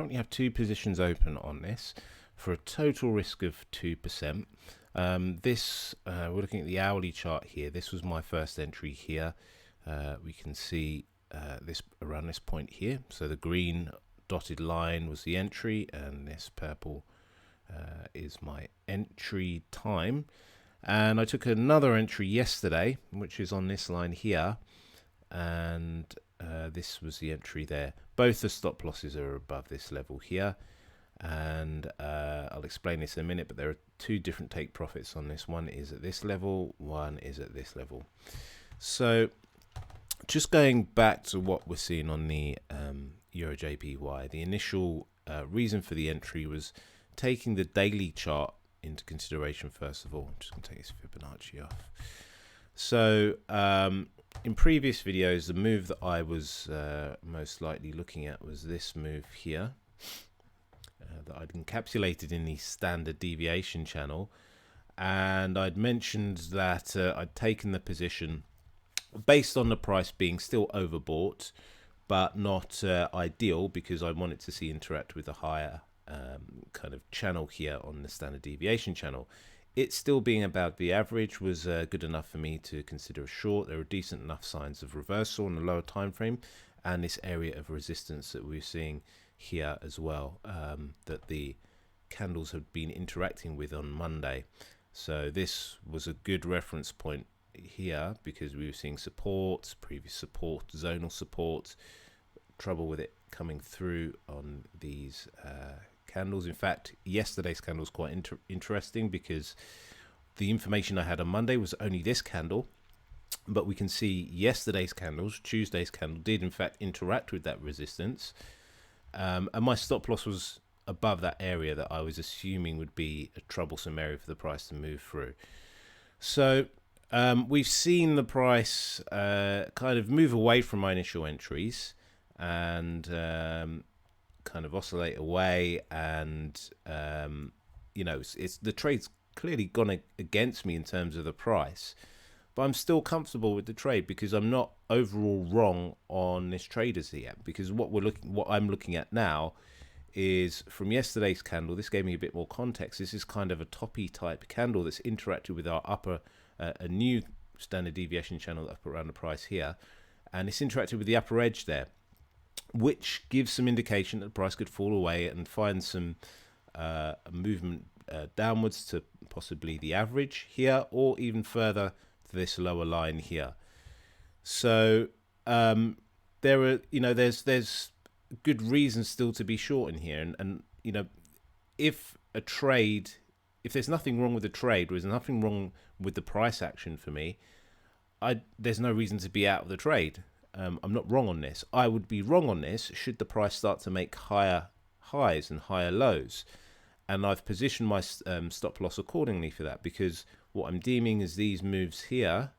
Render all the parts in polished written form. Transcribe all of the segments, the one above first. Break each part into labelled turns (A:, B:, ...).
A: currently have 2 positions open on this for a total risk of 2%. We're looking at the hourly chart here. This was my first entry here. We can see this around this point here. So the green dotted line was the entry, and this purple is my entry time. And I took another entry yesterday, which is on this line here, and this was the entry there. Both the stop losses are above this level here, and I'll explain this in a minute, but there are 2 different take profits on this. One is at this level, one is at this level. So just going back to what we're seeing on the Euro JPY, the initial reason for the entry was taking the daily chart into consideration. First of all, I'm just going to take this Fibonacci off. So in previous videos, the move that I was most likely looking at was this move here that I'd encapsulated in the standard deviation channel, and I'd mentioned that I'd taken the position based on the price being still overbought, but not ideal, because I wanted to see interact with a higher kind of channel here on the standard deviation channel. It still being about the average was good enough for me to consider a short. There were decent enough signs of reversal in the lower time frame, and this area of resistance that we're seeing here as well, that the candles had been interacting with on Monday. So this was a good reference point here, because we were seeing support, previous support, zonal support, trouble with it coming through on these candles. In fact, yesterday's candle was quite interesting, because the information I had on Monday was only this candle, but we can see yesterday's candles, Tuesday's candle, did in fact interact with that resistance, and my stop loss was above that area that I was assuming would be a troublesome area for the price to move through. So we've seen the price kind of move away from my initial entries and kind of oscillate away, and it's the trade's clearly gone against me in terms of the price, but I'm still comfortable with the trade because I'm not overall wrong on this trade as yet. Because what I'm looking at now is from yesterday's candle. This gave me a bit more context. This is kind of a toppy type candle that's interacted with our upper a new standard deviation channel up around the price here, and it's interacted with the upper edge there, which gives some indication that the price could fall away and find some movement downwards to possibly the average here, or even further to this lower line here. So there are, there's good reasons still to be short in here, and if there's nothing wrong with the trade, or there's nothing wrong with the price action for me, there's no reason to be out of the trade. I'm not wrong on this. I would be wrong on this should the price start to make higher highs and higher lows, and I've positioned my stop loss accordingly for that, because what I'm deeming is these moves here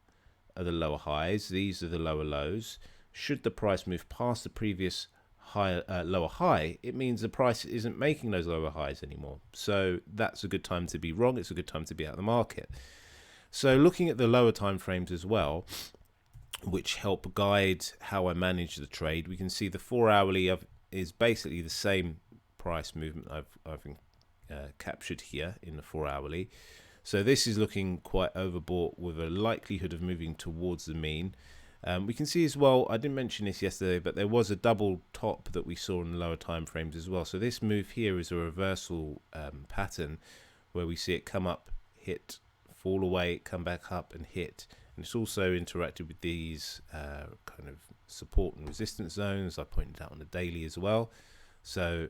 A: are the lower highs, these are the lower lows. Should the price move past the previous lower high, it means the price isn't making those lower highs anymore. So that's a good time to be wrong. It's a good time to be out of the market. So looking at the lower time frames as well, which help guide how I manage the trade, we can see the 4 hourly is basically the same price movement I've captured here in the 4 hourly. So this is looking quite overbought with a likelihood of moving towards the mean. We can see as well, I didn't mention this yesterday, but there was a double top that we saw in the lower time frames as well. So this move here is a reversal pattern where we see it come up, hit, fall away, come back up and hit. And it's also interacted with these kind of support and resistance zones. I pointed out on the daily as well. So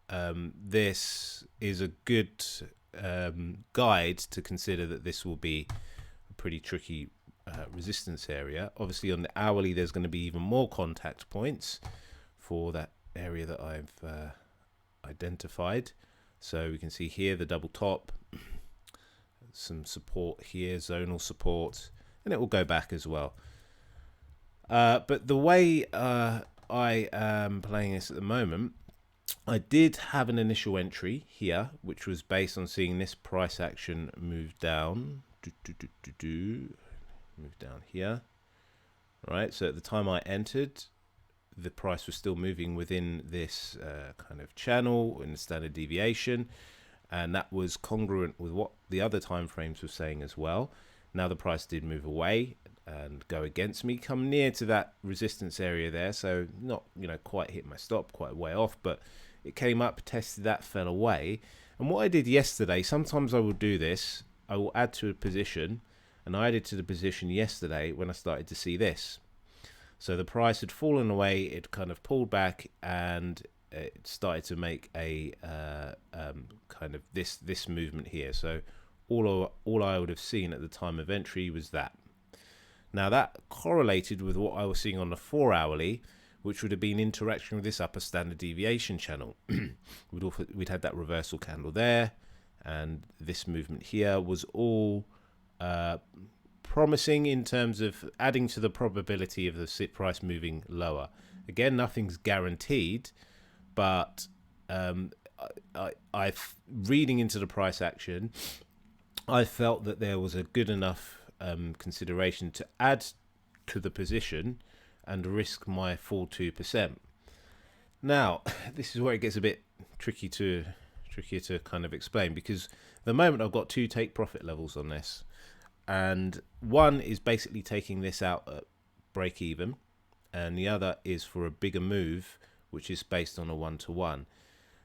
A: this is a good guide to consider that this will be a pretty tricky resistance area. Obviously on the hourly there's going to be even more contact points for that area that I've identified. So we can see here the double top, some support here, zonal support, and it will go back as well. But the way I am playing this at the moment, I did have an initial entry here, which was based on seeing this price action move down. Move down here. Right, so at the time I entered, the price was still moving within this kind of channel in the standard deviation, and that was congruent with what the other time frames were saying as well. Now the price did move away and go against me, come near to that resistance area there, so not, you know, quite hit my stop, quite a way off, but it came up, tested that, fell away. And what I did yesterday, sometimes I will do this, I will add to a position, and I added to the position yesterday when I started to see this. So the price had fallen away, it kind of pulled back, and it started to make a kind of this movement here. So all I would have seen at the time of entry was that. Now that correlated with what I was seeing on the 4 hourly, which would have been interaction with this upper standard deviation channel. We'd had that reversal candle there, and this movement here was all promising in terms of adding to the probability of the sit price moving lower. Again, nothing's guaranteed, but reading into the price action, I felt that there was a good enough consideration to add to the position and risk my full 2%. Now, this is where it gets a bit trickier to kind of explain, because at the moment I've got 2 take profit levels on this, and one is basically taking this out at break even, and the other is for a bigger move, which is based on a 1-to-1.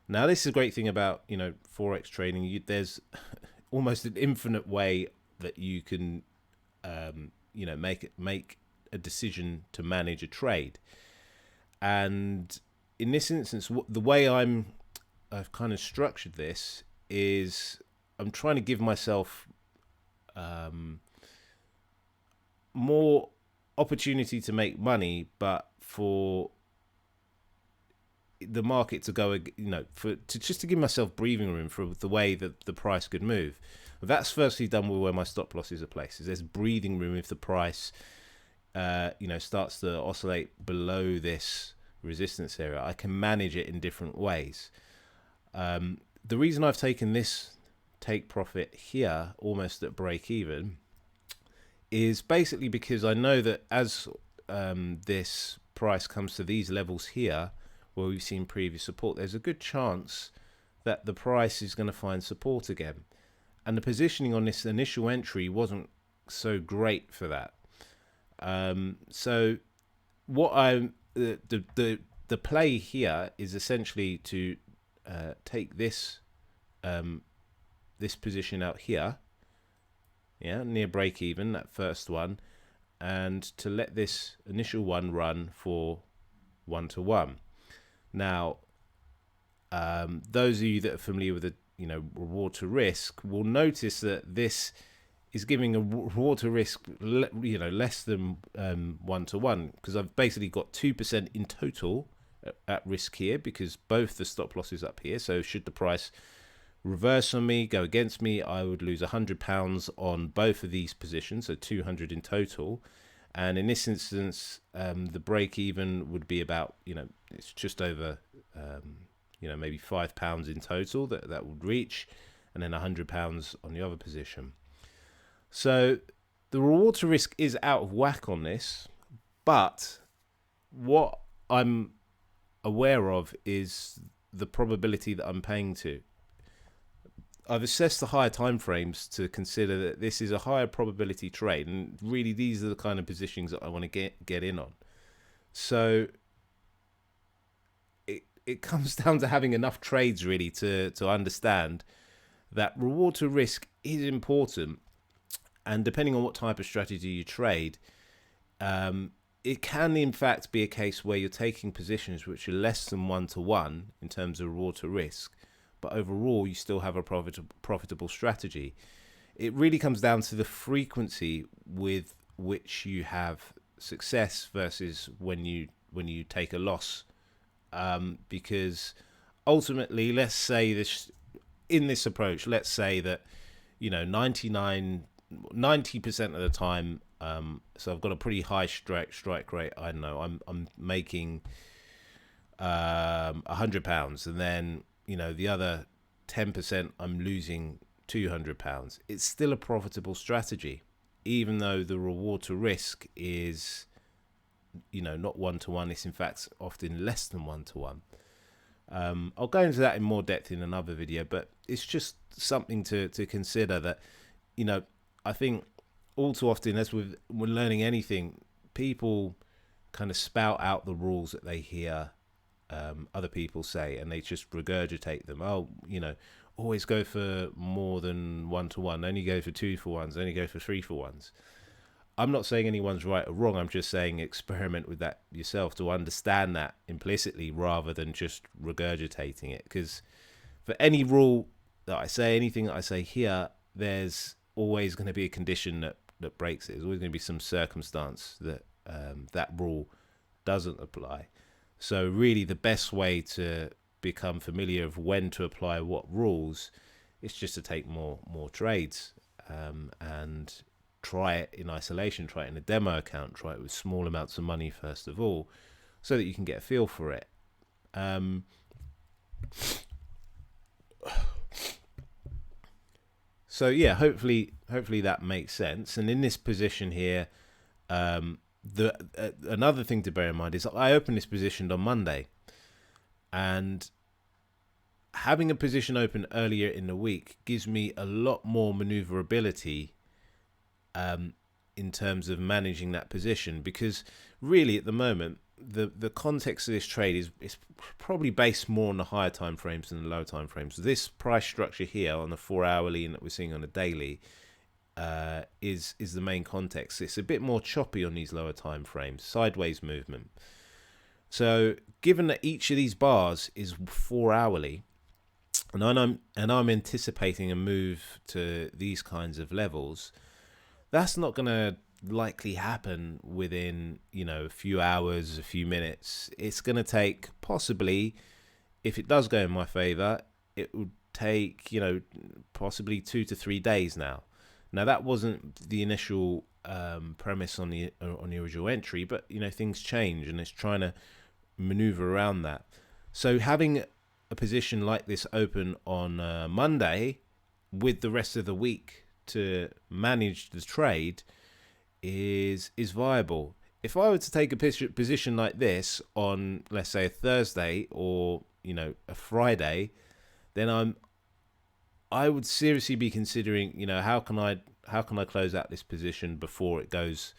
A: Now, this is a great thing about, you know, Forex trading. There's almost an infinite way that you can, you know, make a decision to manage a trade. And in this instance, the way I've kind of structured this is I'm trying to give myself more opportunity to make money, but for the market to go, you know, just to give myself breathing room for the way that the price could move. That's firstly done with where my stop losses are placed. There's breathing room if the price you know, starts to oscillate below this resistance area. I can manage it in different ways. The reason I've taken this take profit here almost at break even is basically because I know that as this price comes to these levels here where we've seen previous support, there's a good chance that the price is going to find support again, and the positioning on this initial entry wasn't so great for that. So what the play here is essentially to take this this position out here, yeah, near break even, that first one, and to let this initial one run for 1-to-1. Now, those of you that are familiar with the, you know, reward to risk will notice that this is giving a reward to risk, you know, less than 1-to-1, because I've basically got 2% in total at risk here, because both the stop loss is up here. So should the price reverse on me, go against me, I would lose £100 on both of these positions, so 200 in total. And in this instance, the break even would be about, you know, it's just over, you know, maybe £5 in total that would reach, and then £100 on the other position. So the reward to risk is out of whack on this, but what I'm aware of is the probability that I'm paying to. I've assessed the higher time frames to consider that this is a higher probability trade, and really these are the kind of positions that I want to get in on. So it comes down to having enough trades really to understand that reward to risk is important. And depending on what type of strategy you trade, it can in fact be a case where you're taking positions which are less than 1-to-1 in terms of reward to risk, but overall you still have a profitable strategy. It really comes down to the frequency with which you have success versus when you take a loss, because ultimately, let's say this in this approach, let's say that, you know, 90% of the time, so I've got a pretty high strike rate. I don't know, I'm making £100, and then, you know, the other 10% I'm losing £200. It's still a profitable strategy, even though the reward to risk is not 1-to-1. It's in fact often less than 1-to-1. I'll go into that in more depth in another video, but it's just something to consider that, I think all too often, as when learning anything, people kind of spout out the rules that they hear other people say, and they just regurgitate them. Always go for more than 1-to-1, only go for 2-for-1s, only go for 3-for-1s. I'm not saying anyone's right or wrong. I'm just saying experiment with that yourself to understand that implicitly rather than just regurgitating it. Because for any rule that I say, anything that I say here, there's always going to be a condition that breaks it. There's always going to be some circumstance that that rule doesn't apply. So really the best way to become familiar of when to apply what rules is just to take more trades and try it in isolation, try it in a demo account, try it with small amounts of money first of all, so that you can get a feel for it. So yeah, hopefully that makes sense. And in this position here, another thing to bear in mind is I opened this position on Monday, and having a position open earlier in the week gives me a lot more maneuverability in terms of managing that position, because really at the moment the context of this trade is probably based more on the higher time frames than the lower time frames. This price structure here on the 4-hourly and that we're seeing on the daily is the main context. It's a bit more choppy on these lower time frames, sideways movement. So given that each of these bars is 4-hourly, and I'm anticipating a move to these kinds of levels, that's not going to likely happen within a few hours, a few minutes. It's going to take, possibly, if it does go in my favor, it would take possibly 2 to 3 days now. Now that wasn't the initial premise on the original entry, but things change, and it's trying to maneuver around that. So having a position like this open on Monday with the rest of the week to manage the trade is viable. If I were to take a position like this on, let's say, a Thursday or a Friday, then I would seriously be considering how can I close out this position before it goes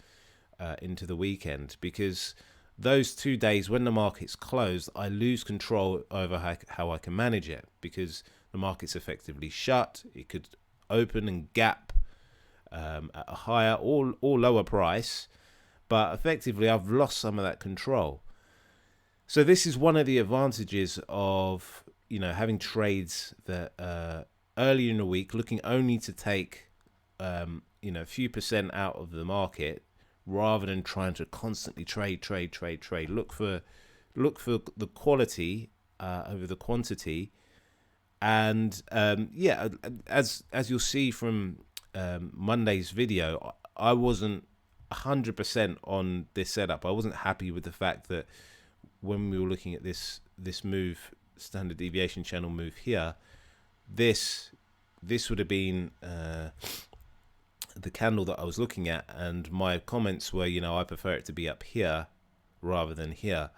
A: into the weekend, because those 2 days when the market's closed, I lose control over how I can manage it, because the market's effectively shut. It could open and gap at a higher or lower price, but effectively I've lost some of that control. So this is one of the advantages of having trades that earlier in the week, looking only to take a few percent out of the market, rather than trying to constantly trade. Look for the quality over the quantity. And as you'll see from Monday's video, I wasn't 100% on this setup. I wasn't happy with the fact that when we were looking at this move, standard deviation channel move here, this would have been the candle that I was looking at, and my comments were, I prefer it to be up here rather than here,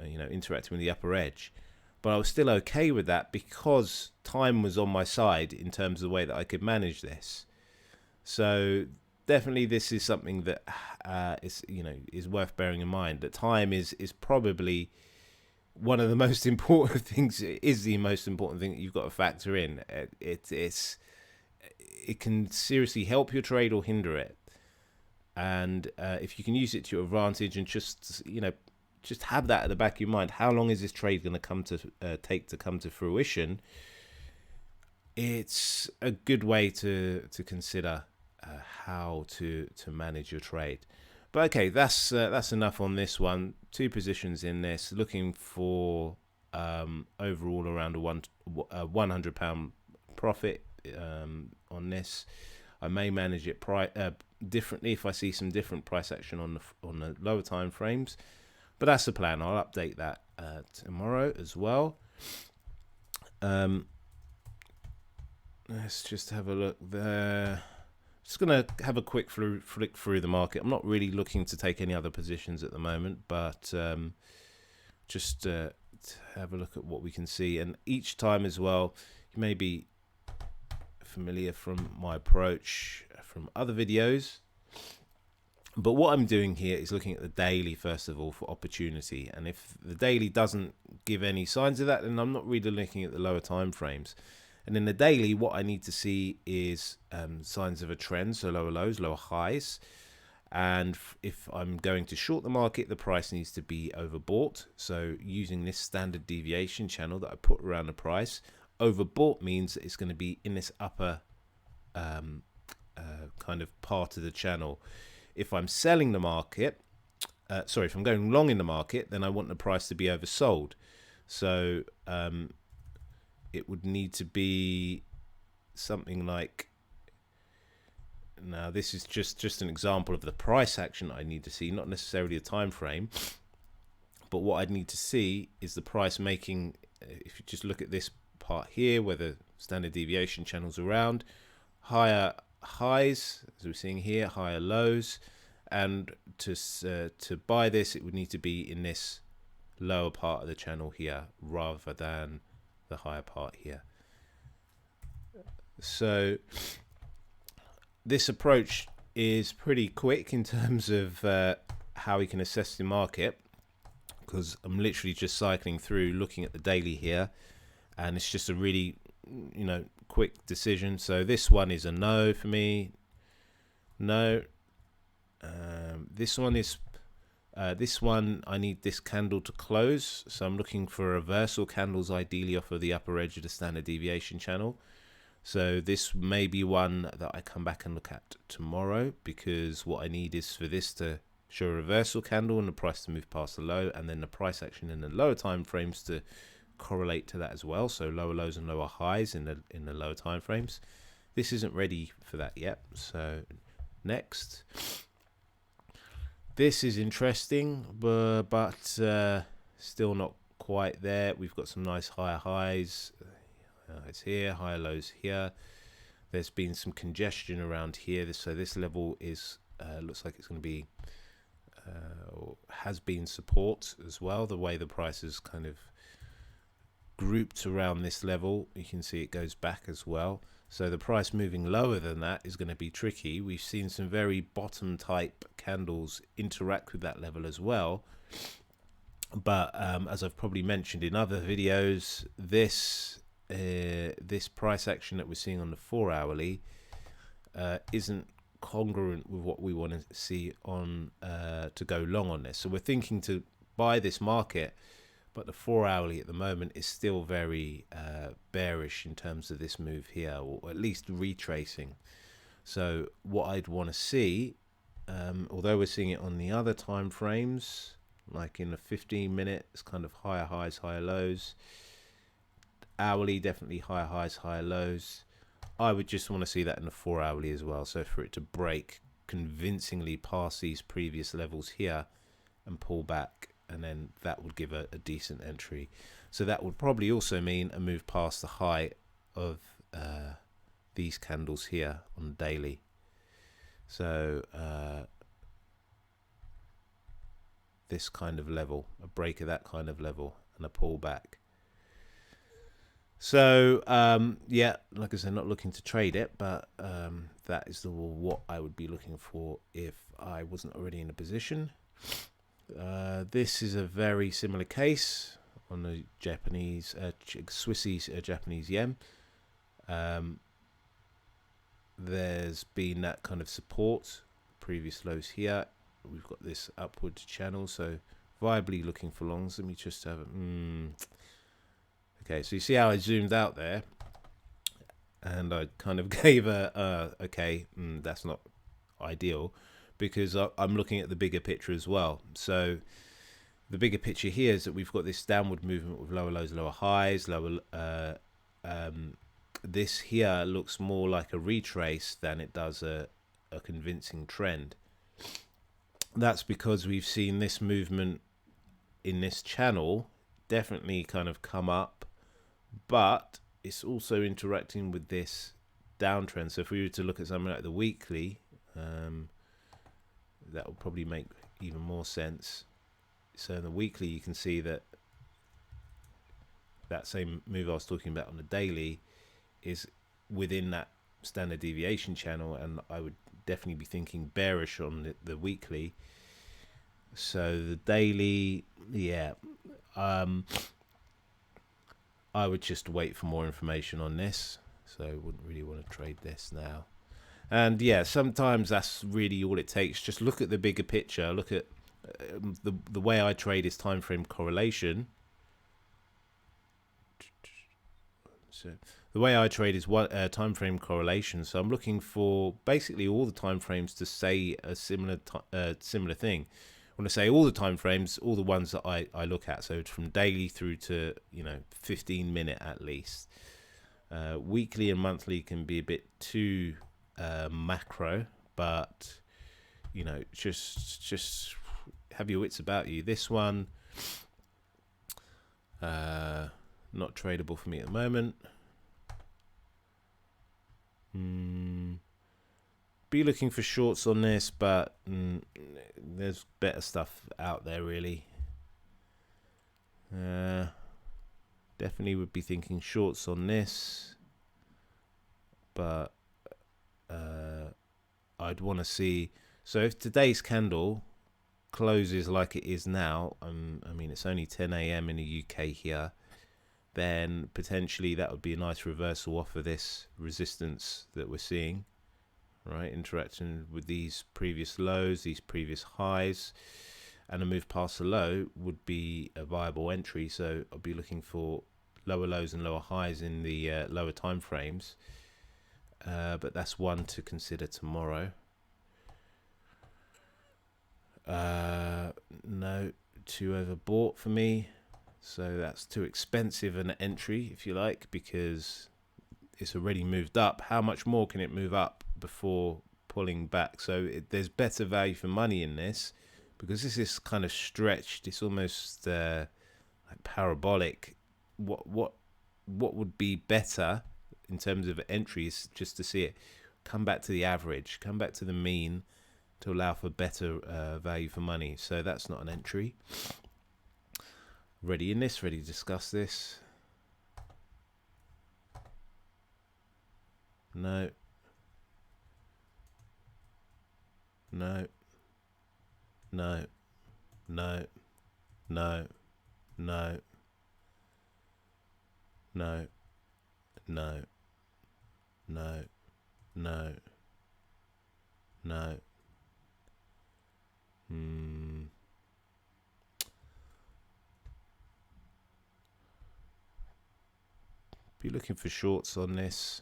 A: interacting with the upper edge. But I was still okay with that because time was on my side in terms of the way that I could manage this. So definitely this is something that is worth bearing in mind, that time is probably one of the most important things. It is the most important thing that you've got to factor in. It can seriously help your trade or hinder it. And if you can use it to your advantage and just have that at the back of your mind, how long is this trade going to take to come to fruition? It's a good way to consider how to manage your trade. But okay, that's enough on this one. 2 positions in this, looking for overall around a £100 profit on this. I may manage it differently if I see some different price action on the lower time frames, but that's the plan. I'll update that tomorrow as well. Let's just have a look there. Just gonna have a quick flick through the market. I'm not really looking to take any other positions at the moment, but just to have a look at what we can see. And each time as well, you may be familiar from my approach from other videos, but what I'm doing here is looking at the daily first of all for opportunity. And if the daily doesn't give any signs of that, then I'm not really looking at the lower time frames. And in the daily, what I need to see is signs of a trend, so lower lows, lower highs. And if I'm going to short the market, the price needs to be overbought. So using this standard deviation channel that I put around the price, overbought means that it's going to be in this upper kind of part of the channel. If I'm selling the market, if I'm going long in the market, then I want the price to be oversold. So it would need to be something like, now this is just an example of the price action I need to see, not necessarily a time frame, but what I'd need to see is the price making, if you just look at this part here where the standard deviation channel's around, higher highs as we're seeing here, higher lows, and to buy this it would need to be in this lower part of the channel here rather than the higher part here. So this approach is pretty quick in terms of how we can assess the market, because I'm literally just cycling through looking at the daily here, and it's just a really quick decision. So this one is a no for me. No. This one is this one I need this candle to close, so I'm looking for reversal candles ideally off of the upper edge of the standard deviation channel. So this may be one that I come back and look at tomorrow, because what I need is for this to show a reversal candle and the price to move past the low, and then the price action in the lower time frames to correlate to that as well. So lower lows and lower highs in the lower time frames. This isn't ready for that yet. So next, this is interesting, but still not quite there. We've got some nice higher highs. It's here, higher lows here. There's been some congestion around here. So this level is looks like it's going to be or has been support as well. The way the price is kind of grouped around this level, you can see it goes back as well. So the price moving lower than that is going to be tricky. We've seen some very bottom type candles interact with that level as well. But as I've probably mentioned in other videos, this price action that we're seeing on the 4 hourly isn't congruent with what we want to see on to go long on this. So we're thinking to buy this market, but the 4 hourly at the moment is still very bearish in terms of this move here, or at least retracing. So what I'd want to see, although we're seeing it on the other time frames, like in the 15-minute, it's kind of higher highs, higher lows. Hourly, definitely higher highs, higher lows. I would just want to see that in the 4 hourly as well. So for it to break convincingly past these previous levels here and pull back, and then that would give a decent entry. So that would probably also mean a move past the high of these candles here on the daily. So this kind of level, a break of that kind of level, and a pullback. So yeah, like I said, not looking to trade it, but that is what I would be looking for if I wasn't already in a position. This is a very similar case on the Japanese, Swissy Japanese yen. There's been that kind of support, previous lows here. We've got this upward channel, so viably looking for longs. Let me just have okay, so you see how I zoomed out there, and I kind of gave that's not ideal, because I'm looking at the bigger picture as well. So the bigger picture here is that we've got this downward movement with lower lows, lower highs, this here looks more like a retrace than it does a convincing trend. That's because we've seen this movement in this channel definitely kind of come up, but it's also interacting with this downtrend. So if we were to look at something like the weekly, that would probably make even more sense. So in the weekly, you can see that that same move I was talking about on the daily is within that standard deviation channel, and I would definitely be thinking bearish on the weekly. So the daily, yeah, I would just wait for more information on this. So I wouldn't really want to trade this now. And yeah, sometimes that's really all it takes. Just look at the bigger picture. Look at the way I trade is time frame correlation. So the way I trade is time frame correlation. So I'm looking for basically all the time frames to say a similar thing. When I say all the time frames, all the ones that I look at, so from daily through to 15-minute at least. Weekly and monthly can be a bit too macro, but just have your wits about you. This one not tradable for me at the moment. Be looking for shorts on this, but there's better stuff out there really. Definitely would be thinking shorts on this, but I'd want to see. So if today's candle closes like it is now, I mean it's only 10 a.m. in the UK here, then potentially that would be a nice reversal off of this resistance that we're seeing, right? Interaction with these previous lows, these previous highs, and a move past the low would be a viable entry. So I'll be looking for lower lows and lower highs in the lower time frames, but that's one to consider tomorrow. No, too overbought for me, so that's too expensive an entry, if you like, because it's already moved up. How much more can it move up before pulling back? So there's better value for money in this, because this is kind of stretched. It's almost like parabolic. What would be better in terms of entries, just to see it come back to the average, come back to the mean, to allow for better value for money. So that's not an entry. Ready to discuss this. No. No. No. No. No. No. No. No. No. No. No. Be looking for shorts on this.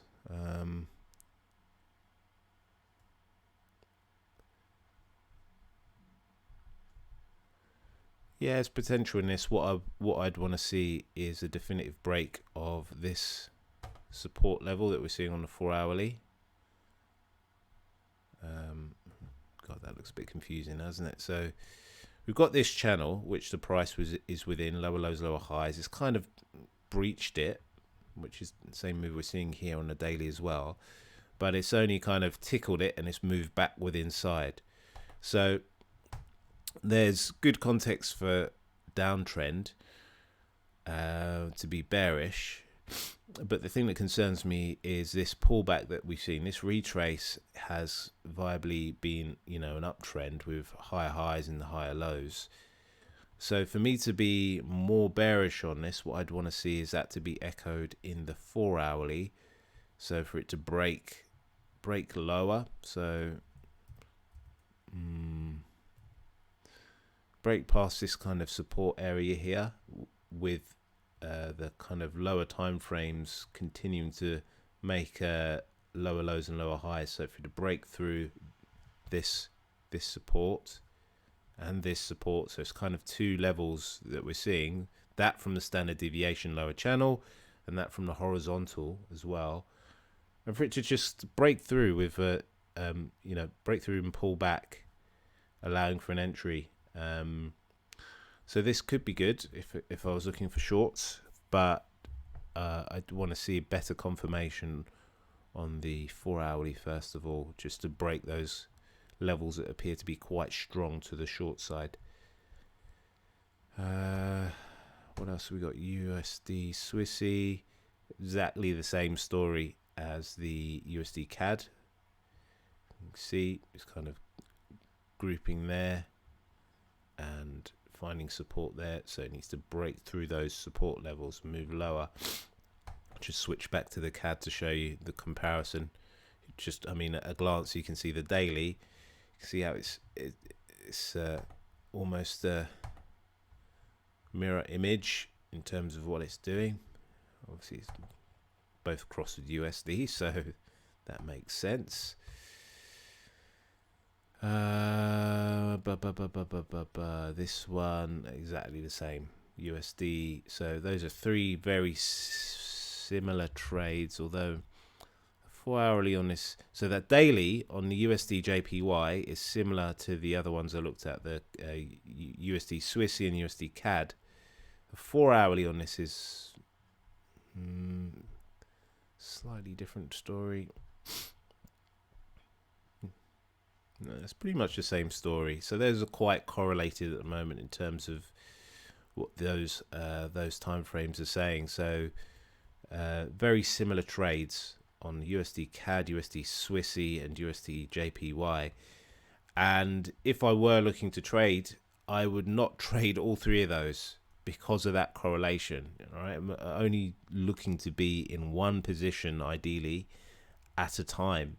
A: Yeah, there's potential in this. What I'd want to see is a definitive break of this support level that we're seeing on the 4-hourly. God, that looks a bit confusing, doesn't it? So we've got this channel, which the price is within, lower lows, lower highs. It's kind of breached it, which is the same move we're seeing here on the daily as well. But it's only kind of tickled it, and it's moved back with inside. So there's good context for downtrend to be bearish. But the thing that concerns me is this pullback that we've seen. This retrace has viably been, an uptrend with higher highs and the higher lows. So for me to be more bearish on this, what I'd want to see is that to be echoed in the 4-hourly. So for it to break lower. So break past this kind of support area here with the kind of lower time frames continuing to make lower lows and lower highs. So for it to break through this support and this support, so it's kind of two levels that we're seeing, that from the standard deviation lower channel and that from the horizontal as well, and for it to just break through with a break through and pull back, allowing for an entry. So this could be good if I was looking for shorts, but I'd want to see better confirmation on the 4 hourly first of all, just to break those levels that appear to be quite strong to the short side. What else have we got? USD Swissy, exactly the same story as the USD CAD. You can see it's kind of grouping there and finding support there, so it needs to break through those support levels, move lower. Just switch back to the CAD to show you the comparison. Just, I mean, at a glance you can see the daily. You can see how it's almost a mirror image in terms of what it's doing. Obviously it's both crossed with USD, so that makes sense. This one exactly the same, USD. So those are three very similar trades, although 4 hourly on this, so that daily on the USD JPY is similar to the other ones I looked at, the USD Swissy and USD CAD. The 4 hourly on this is slightly different story. No, it's pretty much the same story. So those are quite correlated at the moment in terms of what those time frames are saying. So very similar trades on USD CAD, USD Swissy, and USD JPY. And if I were looking to trade, I would not trade all three of those because of that correlation. All right, I'm only looking to be in one position, ideally, at a time.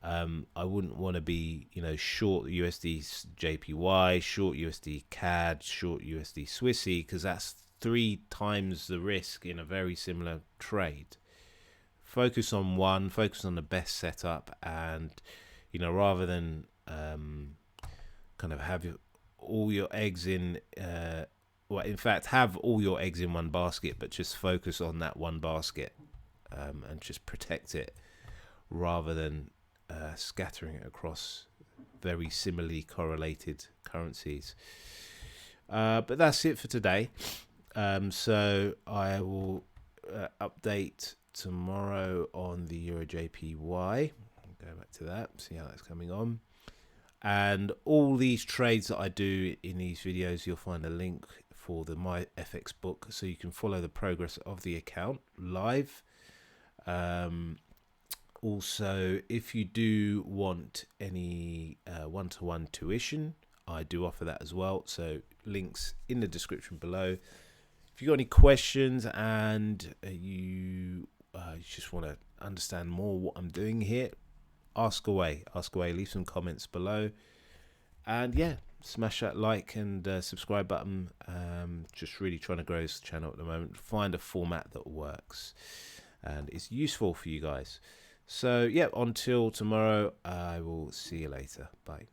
A: I wouldn't want to be, short USD JPY, short USD CAD, short USD Swissy, because that's 3 times the risk in a very similar trade. Focus on one, focus on the best setup, and rather than kind of have all your eggs in in fact have all your eggs in one basket, but just focus on that one basket and just protect it rather than scattering it across very similarly correlated currencies. But that's it for today. So I will update tomorrow on the Euro JPY. Go back to that, see how that's coming on. And all these trades that I do in these videos, you'll find a link for the My FX book, so you can follow the progress of the account live. Also, if you do want any one-to-one tuition, I do offer that as well. So links in the description below. If you got any questions and you just want to understand more what I'm doing here, ask away, leave some comments below. And yeah, smash that like and subscribe button. Just really trying to grow this channel at the moment, find a format that works and is useful for you guys. So yeah, until tomorrow, I will see you later. Bye.